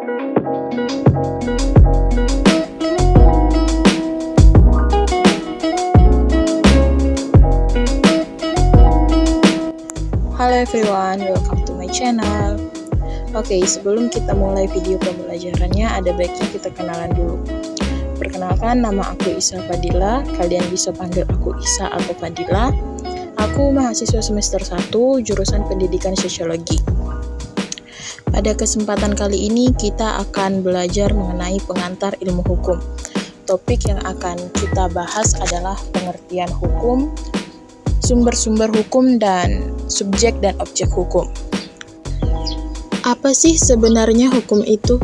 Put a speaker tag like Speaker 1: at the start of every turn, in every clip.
Speaker 1: Halo everyone, welcome to my channel. Oke, sebelum kita mulai video pembelajarannya, ada baiknya kita kenalan dulu. Perkenalkan, nama aku Isa Fadila. Kalian bisa panggil aku Isa atau Fadila. Aku mahasiswa semester 1, jurusan Pendidikan Sosiologi. Pada kesempatan kali ini, kita akan belajar mengenai pengantar ilmu hukum. Topik yang akan kita bahas adalah pengertian hukum, sumber-sumber hukum, dan subjek dan objek hukum. Apa sih sebenarnya hukum itu?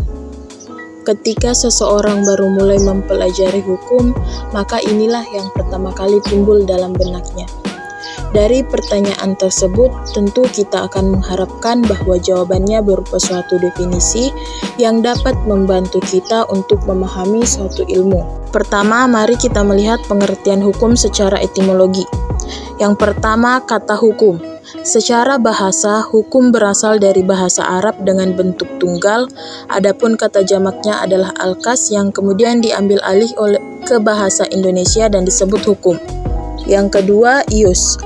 Speaker 1: Ketika seseorang baru mulai mempelajari hukum, maka inilah yang pertama kali timbul dalam benaknya. Dari pertanyaan tersebut, tentu kita akan mengharapkan bahwa jawabannya berupa suatu definisi yang dapat membantu kita untuk memahami suatu ilmu. Pertama, mari kita melihat pengertian hukum secara etimologi. Yang pertama, kata hukum. Secara bahasa, hukum berasal dari bahasa Arab dengan bentuk tunggal, adapun kata jamaknya adalah alkas yang kemudian diambil alih ke bahasa Indonesia dan disebut hukum. Yang kedua, ius.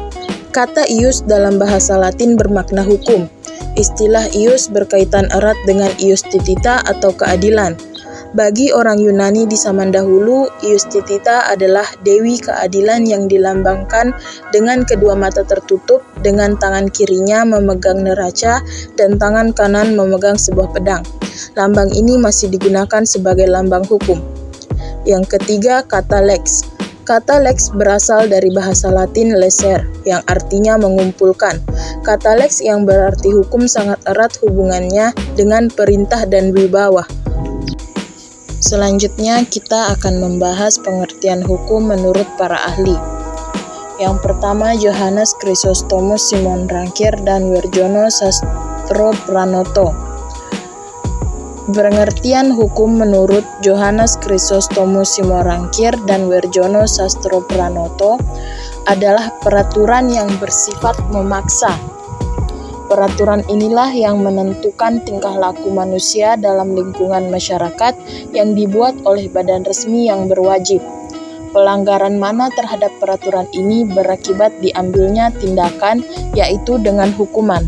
Speaker 1: Kata ius dalam bahasa Latin bermakna hukum. Istilah ius berkaitan erat dengan iustitita atau keadilan. Bagi orang Yunani di zaman dahulu, Iustitita adalah dewi keadilan yang dilambangkan dengan kedua mata tertutup, dengan tangan kirinya memegang neraca dan tangan kanan memegang sebuah pedang. Lambang ini masih digunakan sebagai lambang hukum. Yang ketiga, kata lex. Kata lex berasal dari bahasa Latin leser, yang artinya mengumpulkan. Kata lex yang berarti hukum sangat erat hubungannya dengan perintah dan wibawa. Selanjutnya, kita akan membahas pengertian hukum menurut para ahli. Yang pertama, Johannes Chrysostomus Simonrangkir dan Werjono Sastropranoto. Pengertian hukum menurut Johannes Chrysostomus Simonrangkir dan Werjono Sastropranoto adalah peraturan yang bersifat memaksa. Peraturan inilah yang menentukan tingkah laku manusia dalam lingkungan masyarakat yang dibuat oleh badan resmi yang berwajib. Pelanggaran mana terhadap peraturan ini berakibat diambilnya tindakan, yaitu dengan hukuman.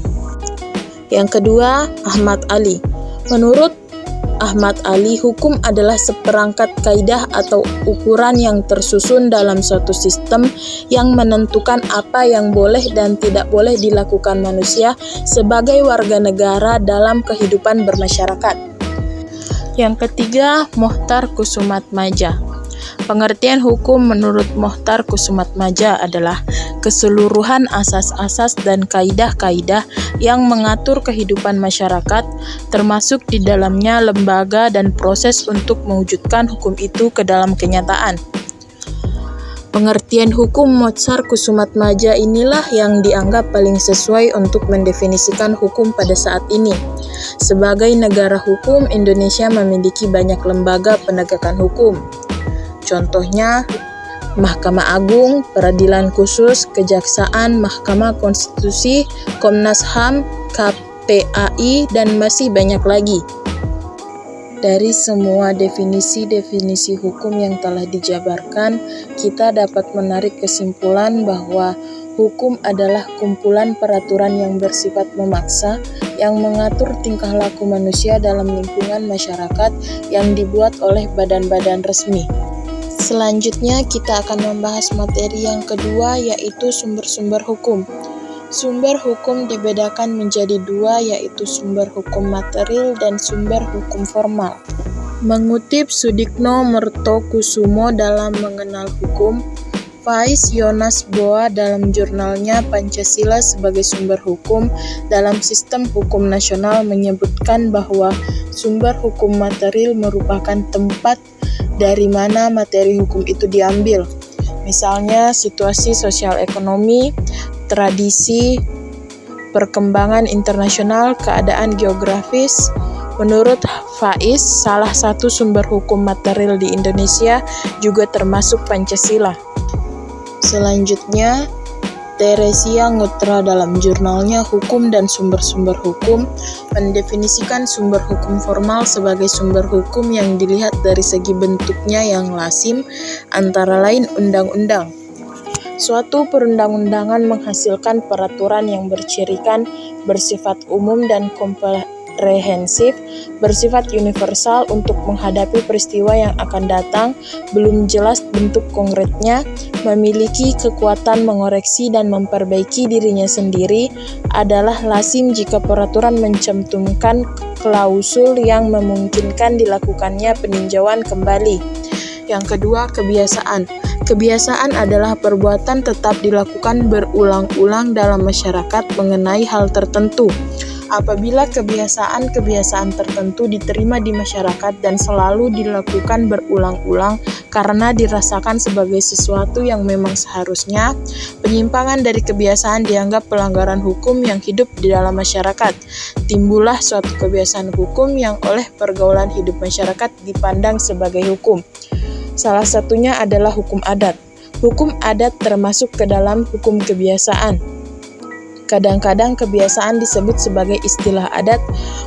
Speaker 1: Yang kedua, Ahmad Ali. Menurut Ahmad Ali, hukum adalah seperangkat kaidah atau ukuran yang tersusun dalam suatu sistem yang menentukan apa yang boleh dan tidak boleh dilakukan manusia sebagai warga negara dalam kehidupan bermasyarakat. Yang ketiga, Mohtar Kusumatmadja. Pengertian hukum menurut Mohtar Kusumatmadja adalah keseluruhan asas-asas dan kaidah-kaidah yang mengatur kehidupan masyarakat, termasuk di dalamnya lembaga dan proses untuk mewujudkan hukum itu ke dalam kenyataan. Pengertian hukum Mohtar Kusumatmadja inilah yang dianggap paling sesuai untuk mendefinisikan hukum pada saat ini. Sebagai negara hukum, Indonesia memiliki banyak lembaga penegakan hukum. Contohnya, Mahkamah Agung, Peradilan Khusus, Kejaksaan, Mahkamah Konstitusi, Komnas HAM, KPAI, dan masih banyak lagi. Dari semua definisi-definisi hukum yang telah dijabarkan, kita dapat menarik kesimpulan bahwa hukum adalah kumpulan peraturan yang bersifat memaksa yang mengatur tingkah laku manusia dalam lingkungan masyarakat yang dibuat oleh badan-badan resmi. Selanjutnya, kita akan membahas materi yang kedua, yaitu sumber-sumber hukum. Sumber hukum dibedakan menjadi dua, yaitu sumber hukum material dan sumber hukum formal. Mengutip Sudikno Mertokusumo dalam Mengenal Hukum, Faiz Yonas Boa dalam jurnalnya Pancasila sebagai sumber hukum dalam sistem hukum nasional menyebutkan bahwa sumber hukum material merupakan tempat dari mana materi hukum itu diambil. Misalnya situasi sosial ekonomi, tradisi, perkembangan internasional, keadaan geografis. Menurut Faiz, salah satu sumber hukum material di Indonesia juga termasuk Pancasila. Selanjutnya, Teresia Ngutra dalam jurnalnya Hukum dan Sumber-Sumber Hukum mendefinisikan sumber hukum formal sebagai sumber hukum yang dilihat dari segi bentuknya yang lazim, antara lain undang-undang. Suatu perundang-undangan menghasilkan peraturan yang bercirikan, bersifat umum dan komprehensif, bersifat universal untuk menghadapi peristiwa yang akan datang, belum jelas bentuk konkretnya, memiliki kekuatan mengoreksi dan memperbaiki dirinya sendiri, adalah lazim jika peraturan mencantumkan klausul yang memungkinkan dilakukannya peninjauan kembali. Yang kedua, kebiasaan. Kebiasaan adalah perbuatan tetap dilakukan berulang-ulang dalam masyarakat mengenai hal tertentu. Apabila kebiasaan-kebiasaan tertentu diterima di masyarakat dan selalu dilakukan berulang-ulang karena dirasakan sebagai sesuatu yang memang seharusnya, penyimpangan dari kebiasaan dianggap pelanggaran hukum yang hidup di dalam masyarakat. Timbullah suatu kebiasaan hukum yang oleh pergaulan hidup masyarakat dipandang sebagai hukum. Salah satunya adalah hukum adat. Hukum adat termasuk ke dalam hukum kebiasaan. Kadang-kadang kebiasaan disebut sebagai istilah adat.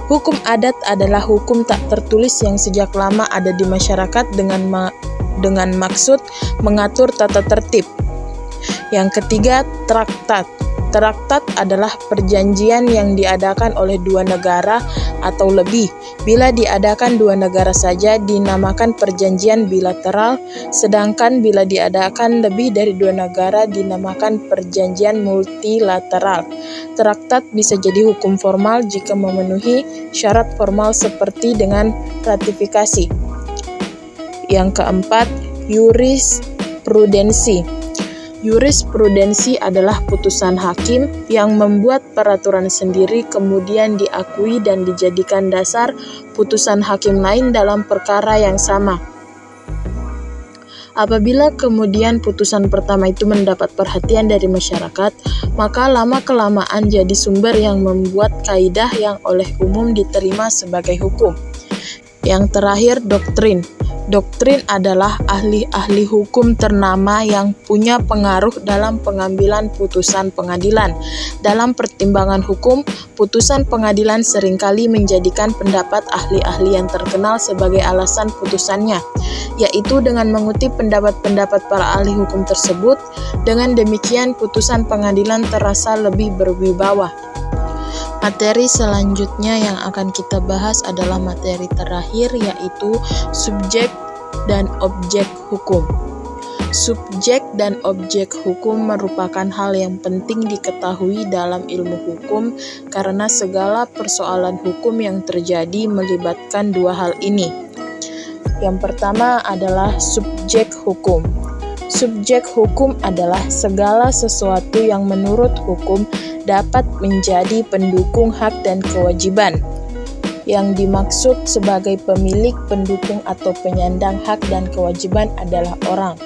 Speaker 1: Hukum adat adalah hukum tak tertulis yang sejak lama ada di masyarakat dengan maksud mengatur tata tertib. Yang ketiga, traktat. Traktat adalah perjanjian yang diadakan oleh dua negara atau lebih. Bila diadakan dua negara saja dinamakan perjanjian bilateral, sedangkan bila diadakan lebih dari dua negara dinamakan perjanjian multilateral. Traktat bisa jadi hukum formal jika memenuhi syarat formal seperti dengan ratifikasi. Yang keempat, jurisprudensi. Jurisprudensi adalah putusan hakim yang membuat peraturan sendiri kemudian diakui dan dijadikan dasar putusan hakim lain dalam perkara yang sama. Apabila kemudian putusan pertama itu mendapat perhatian dari masyarakat, maka lama-kelamaan jadi sumber yang membuat kaidah yang oleh umum diterima sebagai hukum. Yang terakhir, doktrin. Doktrin adalah ahli-ahli hukum ternama yang punya pengaruh dalam pengambilan putusan pengadilan. Dalam pertimbangan hukum, putusan pengadilan seringkali menjadikan pendapat ahli-ahli yang terkenal sebagai alasan putusannya, yaitu dengan mengutip pendapat-pendapat para ahli hukum tersebut. Dengan demikian, putusan pengadilan terasa lebih berwibawa. Materi selanjutnya yang akan kita bahas adalah materi terakhir, yaitu subjek dan objek hukum. Subjek dan objek hukum merupakan hal yang penting diketahui dalam ilmu hukum karena segala persoalan hukum yang terjadi melibatkan dua hal ini. Yang pertama adalah subjek hukum. Subjek hukum adalah segala sesuatu yang menurut hukum dapat menjadi pendukung hak dan kewajiban. Yang dimaksud sebagai pemilik, pendukung, atau penyandang hak dan kewajiban adalah orang.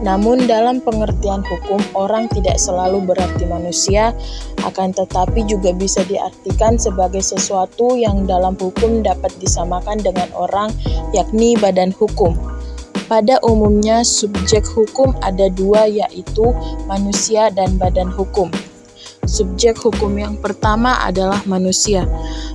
Speaker 1: Namun dalam pengertian hukum, orang tidak selalu berarti manusia, akan tetapi juga bisa diartikan sebagai sesuatu yang dalam hukum dapat disamakan dengan orang, yakni badan hukum. Pada umumnya, subjek hukum ada dua, yaitu manusia dan badan hukum. Subjek hukum yang pertama adalah manusia.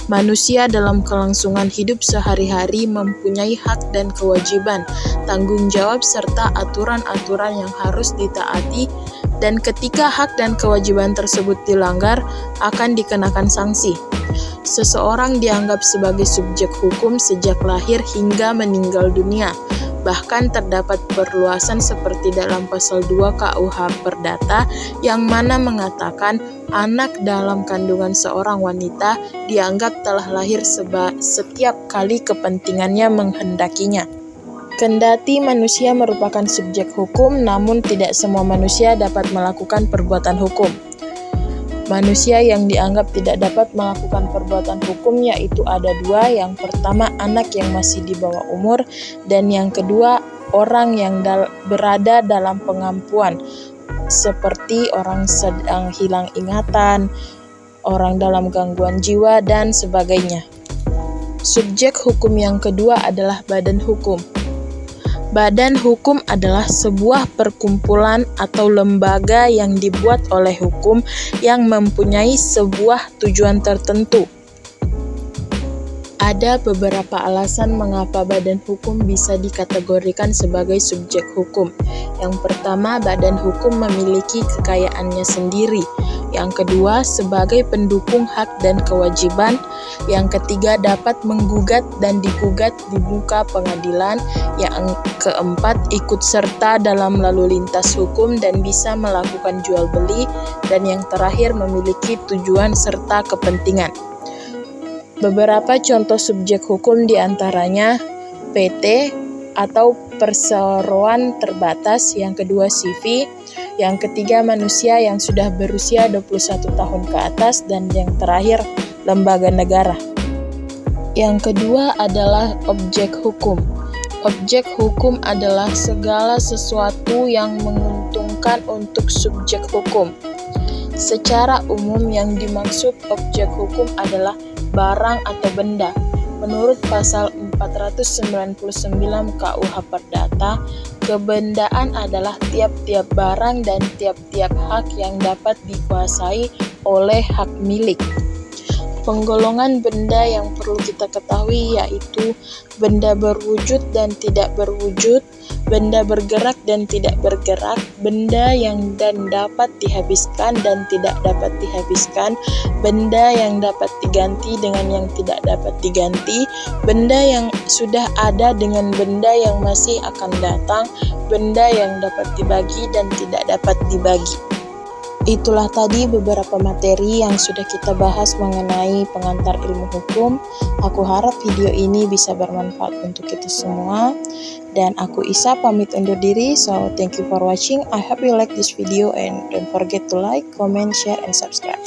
Speaker 1: Manusia dalam kelangsungan hidup sehari-hari mempunyai hak dan kewajiban, tanggung jawab serta aturan-aturan yang harus ditaati, dan ketika hak dan kewajiban tersebut dilanggar akan dikenakan sanksi. Seseorang dianggap sebagai subjek hukum sejak lahir hingga meninggal dunia. Bahkan terdapat perluasan seperti dalam pasal 2 KUH Perdata yang mana mengatakan anak dalam kandungan seorang wanita dianggap telah lahir setiap kali kepentingannya menghendakinya. Kendati manusia merupakan subjek hukum, namun tidak semua manusia dapat melakukan perbuatan hukum. Manusia yang dianggap tidak dapat melakukan perbuatan hukum yaitu ada dua. Yang pertama, anak yang masih di bawah umur, dan yang kedua, orang yang berada dalam pengampuan, seperti orang sedang hilang ingatan, orang dalam gangguan jiwa, dan sebagainya. Subjek hukum yang kedua adalah badan hukum. Badan hukum adalah sebuah perkumpulan atau lembaga yang dibuat oleh hukum yang mempunyai sebuah tujuan tertentu. Ada beberapa alasan mengapa badan hukum bisa dikategorikan sebagai subjek hukum. Yang pertama, badan hukum memiliki kekayaannya sendiri. Yang kedua, sebagai pendukung hak dan kewajiban. Yang ketiga, dapat menggugat dan digugat di muka pengadilan. Yang keempat, ikut serta dalam lalu lintas hukum dan bisa melakukan jual beli. Dan yang terakhir, memiliki tujuan serta kepentingan. Beberapa contoh subjek hukum diantaranya PT atau perseroan terbatas, yang kedua CV, yang ketiga manusia yang sudah berusia 21 tahun ke atas, dan yang terakhir lembaga negara. Yang kedua adalah objek hukum. Objek hukum adalah segala sesuatu yang menguntungkan untuk subjek hukum. Secara umum yang dimaksud objek hukum adalah barang atau benda. Menurut pasal 499 KUH Perdata, kebendaan adalah tiap-tiap barang dan tiap-tiap hak yang dapat dikuasai oleh hak milik. Penggolongan benda yang perlu kita ketahui yaitu benda berwujud dan tidak berwujud, benda bergerak dan tidak bergerak, benda yang dan dapat dihabiskan dan tidak dapat dihabiskan, benda yang dapat diganti dengan yang tidak dapat diganti, benda yang sudah ada dengan benda yang masih akan datang, benda yang dapat dibagi dan tidak dapat dibagi. Itulah tadi beberapa materi yang sudah kita bahas mengenai pengantar ilmu hukum. Aku harap video ini bisa bermanfaat untuk kita semua. Dan aku Isa pamit undur diri. So, thank you for watching. I hope you like this video and don't forget to like, comment, share, and subscribe.